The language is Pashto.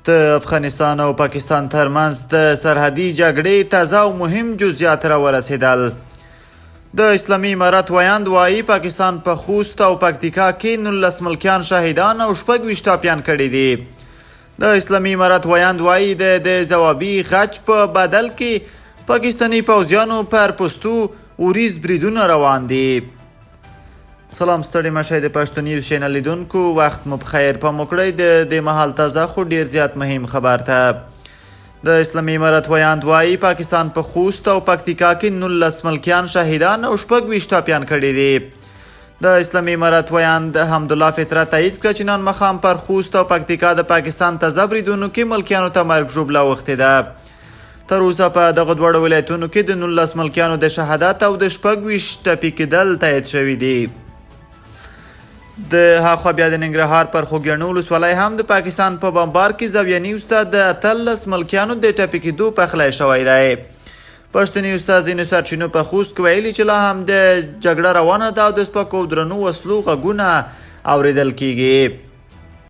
د افغانستان او پاکستان ترمنځ د سرحدي جګړې تازه او مهم جزیات را ورسېدل. د اسلامي امارت ویاند وایي پاکستان په خوست او پکتیکا کې 19 ملکیان شهیدان او 26 ټاپیان کړي دي. د اسلامي امارت ویاند وایي د ځوابي غچ په بدل کې پاکستاني پوځیانو پر پوستو اوریز بریدونه روان دي. سلام ستړي مشه د پښتو نیوز چینل لیدونکو، وخت مو بخیر. په موکړی د مهال تازه خو ډیر زیات مهم خبر ته. د اسلامي امارت ویاند وایي پاکستان په خوست او پکتیکا کې 19 ملکیان شهیدان او 26 ټاپیان کړي دي. د اسلامي امارت ویاند حمدالله فطرت تایید کړ چې نن مخام پر خوست او پکتیکا د پاکستان تازه بریدونو کې ملکیانو ته مرګ ژوبله اوښتې ده. تر اوسه په دغه دواړو ولایتونو کې د 19 ملکیانو د شهادت او د 26 ټپي کېدل تایید شوي دي. د هاخوا بیا د ننګرهار پر خوږیاڼو ولسوالۍ هم د پاکستان په بمبار کې زاویاني استاد د 18 ملکیانو د ټپي کېدو پخلی شوی دی. پښتني استاد ځینو سرچینو په خوست کې ویلي چې لا هم د جګړه روانه ده او د سپکو او درنو وسلو غږونه اورېدل کېږي.